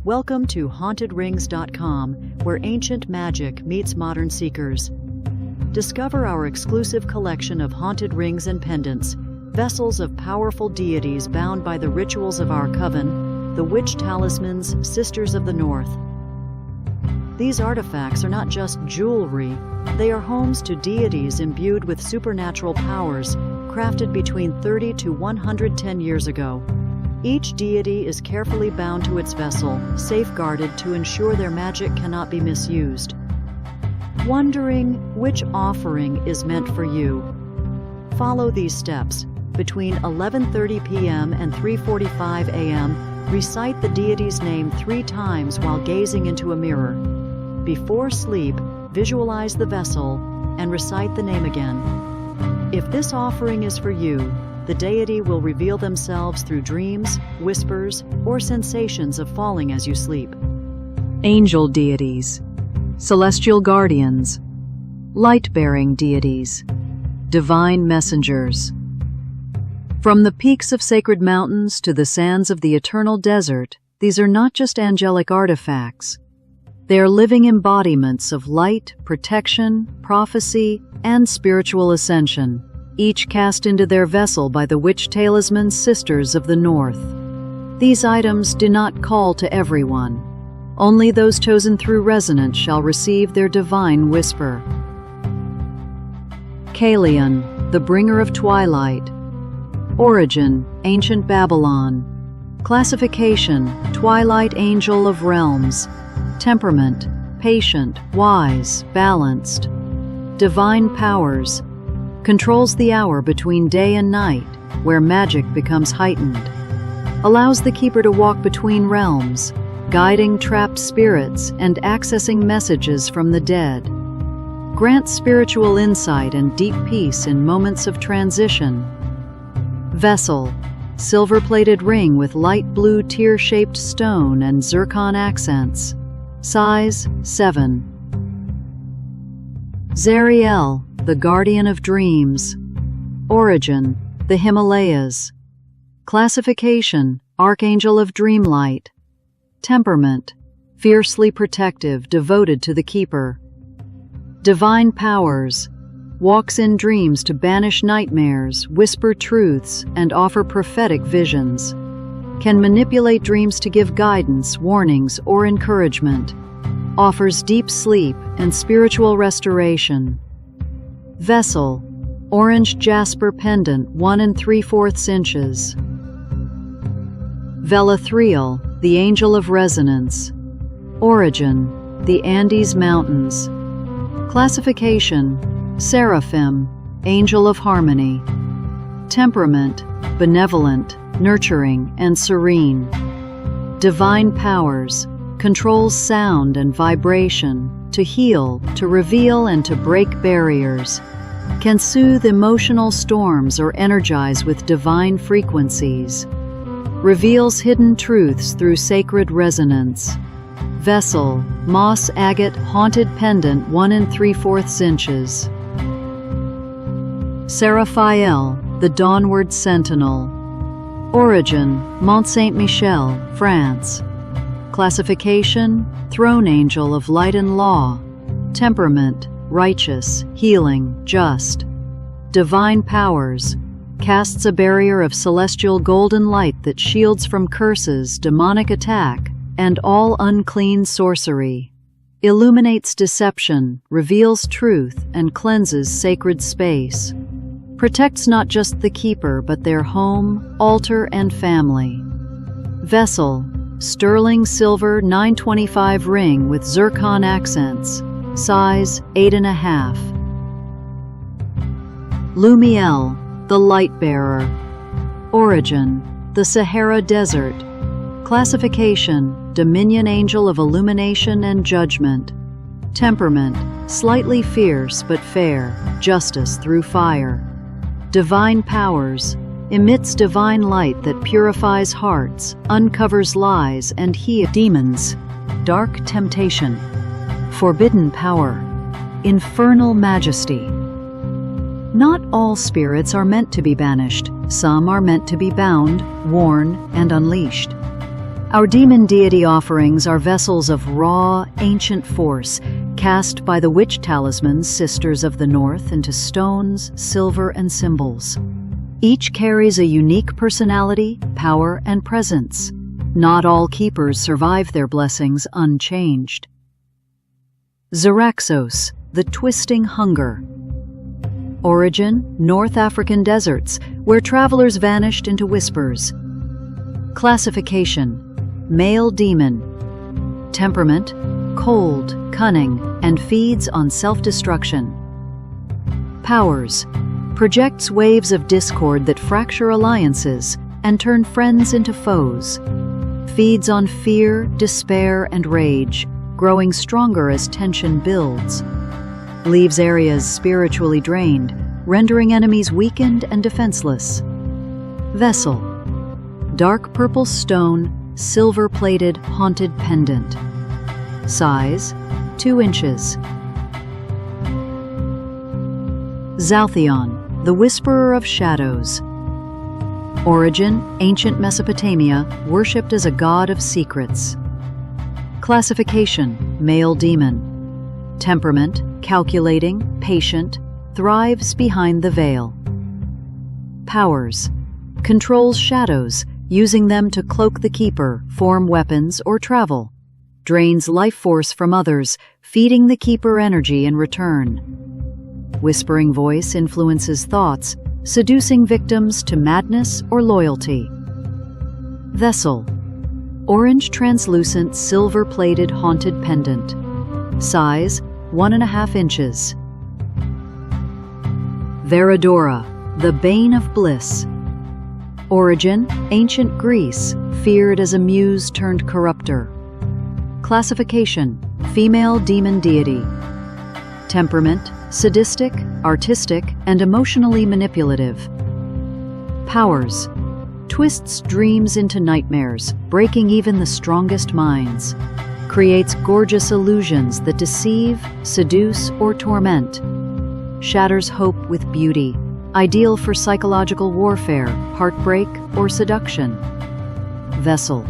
Welcome to hauntedrings.com, where ancient magic meets modern seekers. Discover our exclusive collection of haunted rings and pendants, vessels of powerful deities bound by the rituals of our coven, the Witchtalismans Sisters of the North. These artifacts are not just jewelry, they are homes to deities imbued with supernatural powers, crafted between 30 to 110 years ago. Each deity is carefully bound to its vessel, safeguarded to ensure their magic cannot be misused. Wondering which offering is meant for you? Follow these steps. Between 11:30 p.m. and 3:45 a.m., recite the deity's name 3 times while gazing into a mirror. Before sleep, visualize the vessel and recite the name again. If this offering is for you, the deity will reveal themselves through dreams, whispers, or sensations of falling as you sleep. Angel deities, celestial guardians, light-bearing deities, divine messengers. From the peaks of sacred mountains to the sands of the eternal desert, these are not just angelic artifacts. They are living embodiments of light, protection, prophecy, and spiritual ascension, each cast into their vessel by the Witchtalismans Sisters of the North. These items do not call to everyone. Only those chosen through resonance shall receive their divine whisper. Kalion, the bringer of twilight. Origin, ancient Babylon. Classification, twilight angel of realms. Temperament, patient, wise, balanced. Divine powers, controls the hour between day and night, where magic becomes heightened. Allows the keeper to walk between realms, guiding trapped spirits and accessing messages from the dead. Grants spiritual insight and deep peace in moments of transition. Vessel, silver-plated ring with light blue tear-shaped stone and zircon accents. Size 7. Zariel, the guardian of dreams. Origin, the Himalayas. Classification, archangel of dreamlight. Temperament, fiercely protective, devoted to the keeper. Divine powers, walks in dreams to banish nightmares, whisper truths, and offer prophetic visions. Can manipulate dreams to give guidance, warnings, or encouragement. Offers deep sleep and spiritual restoration. Vessel, orange jasper pendant 1 3/4 inches. Velathriel, the angel of resonance. Origin, the Andes Mountains. Classification, seraphim, angel of harmony. Temperament, benevolent, nurturing, and serene. Divine powers, controls sound and vibration, to heal, to reveal, and to break barriers. Can soothe emotional storms or energize with divine frequencies. Reveals hidden truths through sacred resonance. Vessel, moss agate haunted pendant 1 3/4 inches. Seraphiel, the dawnward sentinel. Origin, Mont Saint-Michel, France. Classification, throne angel of light and law. Temperament, righteous, healing, just. Divine powers, casts a barrier of celestial golden light that shields from curses, demonic attack, and all unclean sorcery. Illuminates deception, reveals truth, and cleanses sacred space. Protects not just the keeper, but their home, altar, and family. Vessel, sterling silver 925 ring with zircon accents. Size 8.5. Lumiel, the light bearer. Origin, the Sahara Desert. Classification, dominion angel of illumination and judgment. Temperament, slightly fierce but fair, justice through fire. Divine powers, emits divine light that purifies hearts, uncovers lies, and heals demons. Dark temptation, forbidden power, infernal majesty. Not all spirits are meant to be banished. Some are meant to be bound, worn, and unleashed. Our demon deity offerings are vessels of raw, ancient force, cast by the Witchtalismans Sisters of the North into stones, silver, and symbols. Each carries a unique personality, power, and presence. Not all keepers survive their blessings unchanged. Xeraxos, the twisting hunger. Origin: North African deserts, where travelers vanished into whispers. Classification: male demon. Temperament: cold, cunning, and feeds on self-destruction. Powers: projects waves of discord that fracture alliances and turn friends into foes. Feeds on fear, despair, and rage, growing stronger as tension builds. Leaves areas spiritually drained, rendering enemies weakened and defenseless. Vessel: dark purple stone, silver-plated, haunted pendant. Size: 2 inches. Zalthion, the whisperer of shadows. Origin: ancient Mesopotamia, worshipped as a god of secrets. Classification: male demon. Temperament: calculating, patient, thrives behind the veil. Powers: controls shadows, using them to cloak the keeper, form weapons, or travel. Drains life force from others, feeding the keeper energy in return. Whispering voice influences thoughts, seducing victims to madness or loyalty. Vessel: orange translucent silver-plated haunted pendant. Size: 1.5 inches. Veradora, the bane of bliss. Origin: ancient Greece, feared as a muse turned corrupter. Classification: female demon deity. Temperament: sadistic, artistic, and emotionally manipulative. Powers: twists dreams into nightmares, breaking even the strongest minds. Creates gorgeous illusions that deceive, seduce, or torment. Shatters hope with beauty, ideal for psychological warfare, heartbreak, or seduction. Vessel: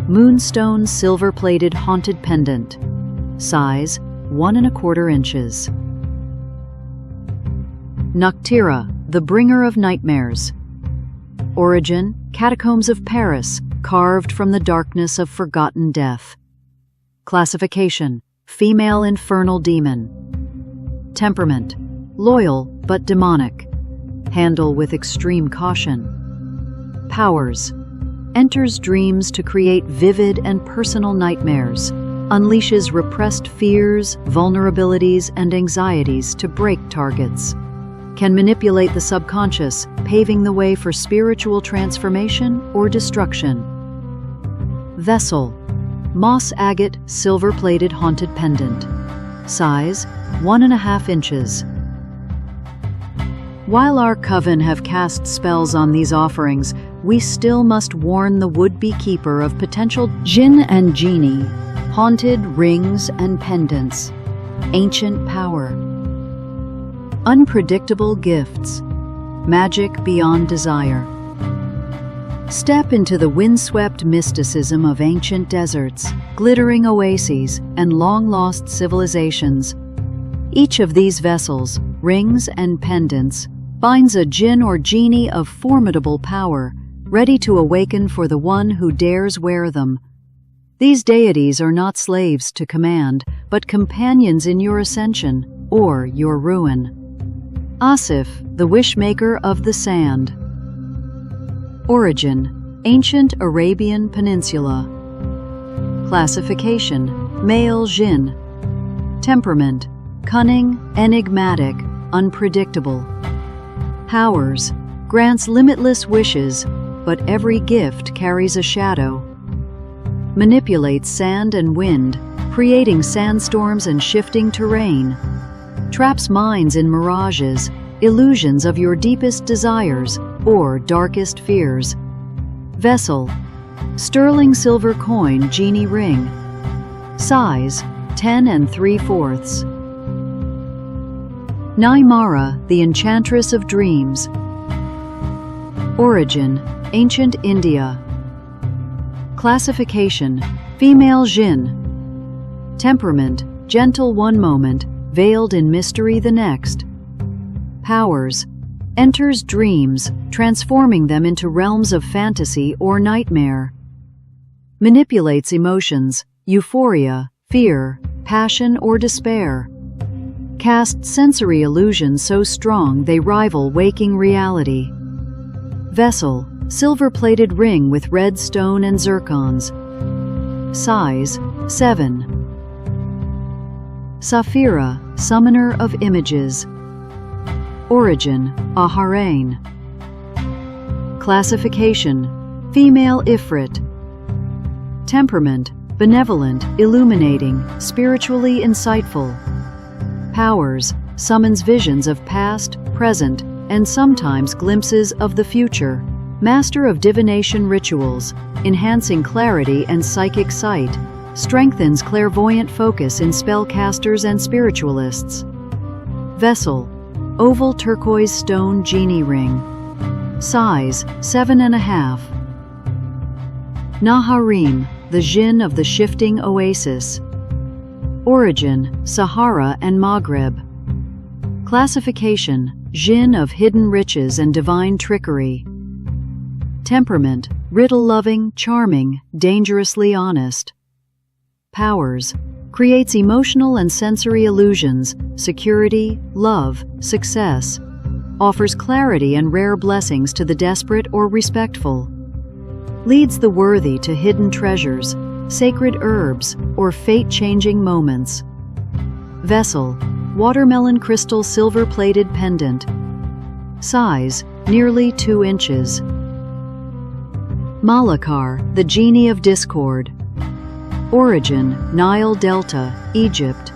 moonstone silver-plated haunted pendant. Size: 1.25 inches. Noctira, the bringer of nightmares. Origin: catacombs of Paris, carved from the darkness of forgotten death. Classification: female infernal demon. Temperament: loyal but demonic. Handle with extreme caution. Powers: enters dreams to create vivid and personal nightmares. Unleashes repressed fears, vulnerabilities, and anxieties to break targets. Can manipulate the subconscious, paving the way for spiritual transformation or destruction. Vessel: moss agate silver-plated haunted pendant. Size: 1.5 inches. While our coven have cast spells on these offerings, we still must warn the would-be keeper of potential djinn and genie, haunted rings and pendants, ancient power, unpredictable gifts, magic beyond desire. Step into the windswept mysticism of ancient deserts, glittering oases, and long-lost civilizations. Each of these vessels, rings and pendants, binds a djinn or genie of formidable power, ready to awaken for the one who dares wear them. These deities are not slaves to command, but companions in your ascension or your ruin. Asif, the wishmaker of the sand. Origin: ancient Arabian Peninsula. Classification: male djinn. Temperament: cunning, enigmatic, unpredictable. Powers: grants limitless wishes, but every gift carries a shadow. Manipulates sand and wind, creating sandstorms and shifting terrain. Traps minds in mirages, illusions of your deepest desires or darkest fears. Vessel: sterling silver coin genie ring. Size: 10 3/4. Naimara, the enchantress of dreams. Origin: ancient India. Classification: female Djinn. Temperament: gentle one moment, veiled in mystery the next. Powers: enters dreams, transforming them into realms of fantasy or nightmare. Manipulates emotions: euphoria, fear, passion, or despair. Casts sensory illusions so strong they rival waking reality. Vessel: silver-plated ring with red stone and zircons. Size: 7. Saphira, summoner of images. Origin: Aharain. Classification: female Ifrit. Temperament: benevolent, illuminating, spiritually insightful. Powers: summons visions of past, present, and sometimes glimpses of the future. Master of divination rituals, enhancing clarity and psychic sight. Strengthens clairvoyant focus in spellcasters and spiritualists. Vessel: oval turquoise stone genie ring. Size: 7.5. Naharim, the Djinn of the shifting oasis. Origin: Sahara and Maghreb. Classification: Djinn of hidden riches and divine trickery. Temperament: riddle-loving, charming, dangerously honest. Powers: creates emotional and sensory illusions, security, love, success. Offers clarity and rare blessings to the desperate or respectful. Leads the worthy to hidden treasures, sacred herbs, or fate-changing moments. Vessel: watermelon crystal silver-plated pendant. Size: nearly 2 inches. Malakar, the genie of discord. Origin: Nile Delta, Egypt.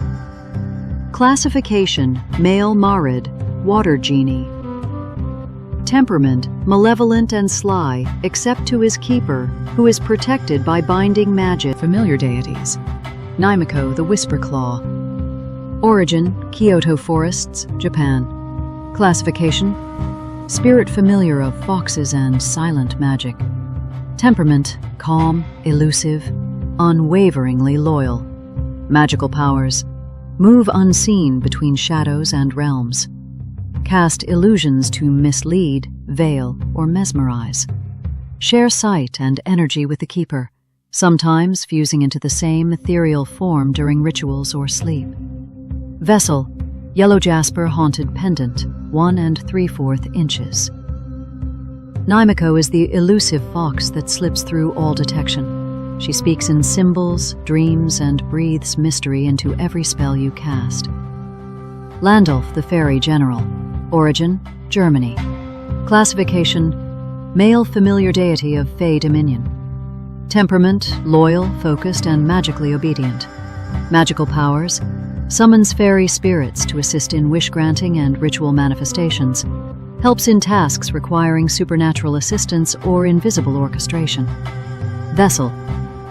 Classification: male Marid, water genie. Temperament: malevolent and sly, except to his keeper, who is protected by binding magic. Familiar deities: Naimiko, the Whisper Claw. Origin: Kyoto forests, Japan. Classification: spirit familiar of foxes and silent magic. Temperament: calm, elusive, unwaveringly loyal. Magical powers: move unseen between shadows and realms. Cast illusions to mislead, veil, or mesmerize. Share sight and energy with the keeper, sometimes fusing into the same ethereal form during rituals or sleep. Vessel: yellow jasper haunted pendant, 1 3/4 inches. Naimiko is the elusive fox that slips through all detection. She speaks in symbols, dreams, and breathes mystery into every spell you cast. Landulf, the fairy general. Origin: Germany. Classification: male familiar deity of Fey dominion. Temperament: loyal, focused, and magically obedient. Magical powers: summons fairy spirits to assist in wish-granting and ritual manifestations. Helps in tasks requiring supernatural assistance or invisible orchestration. Vessel: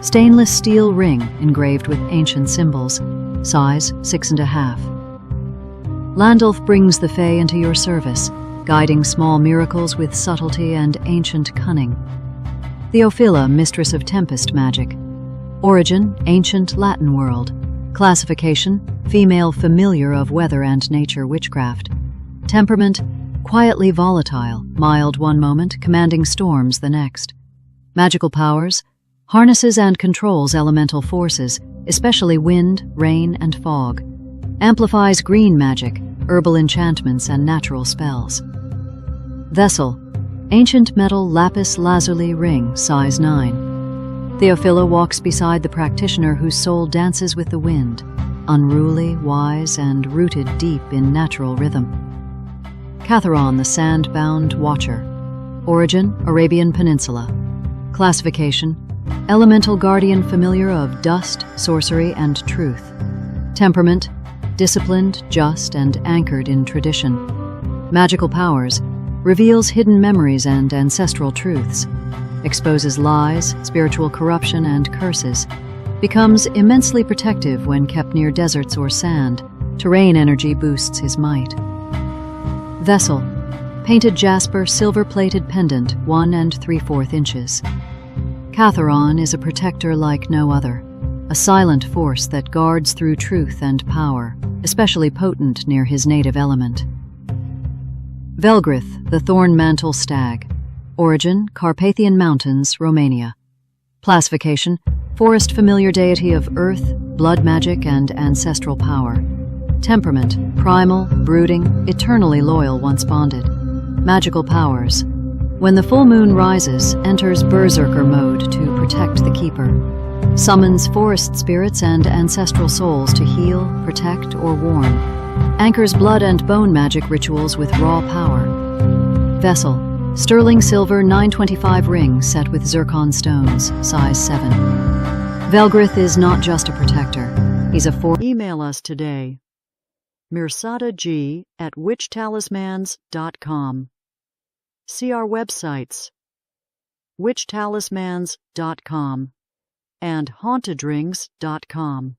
stainless steel ring engraved with ancient symbols. Size: 6.5. Landulf brings the Fae into your service, guiding small miracles with subtlety and ancient cunning. Theophila, mistress of tempest magic. Origin: ancient Latin world. Classification: female familiar of weather and nature witchcraft. Temperament: quietly volatile, mild one moment, commanding storms the next. Magical powers: harnesses and controls elemental forces, especially wind, rain, and fog. Amplifies green magic, herbal enchantments, and natural spells. Vessel: ancient metal lapis lazuli ring, size 9. Theophila walks beside the practitioner whose soul dances with the wind, unruly, wise, and rooted deep in natural rhythm. Catharon, the sand-bound watcher. Origin: Arabian Peninsula. Classification: elemental guardian familiar of dust, sorcery, and truth. Temperament: disciplined, just, and anchored in tradition. Magical powers: reveals hidden memories and ancestral truths. Exposes lies, spiritual corruption, and curses. Becomes immensely protective when kept near deserts or sand. Terrain energy boosts his might. Vessel: painted jasper silver-plated pendant, 1 3/4 inches. Catharon is a protector like no other, a silent force that guards through truth and power, especially potent near his native element. Velgrith, the Thorn-Mantle Stag. Origin, Carpathian Mountains, Romania. Classification, forest familiar deity of earth, blood magic, and ancestral power. Temperament, primal, brooding, eternally loyal once bonded. Magical powers. When the full moon rises, enters berserker mode to protect the keeper. Summons forest spirits and ancestral souls to heal, protect, or warn. Anchors blood and bone magic rituals with raw power. Vessel, sterling silver 925 ring set with zircon stones, size 7. Velgrith is not just a protector. He's a Email us today. mirsadaG@witchtalismans.com. See our websites, witchtalismans.com and hauntedrings.com.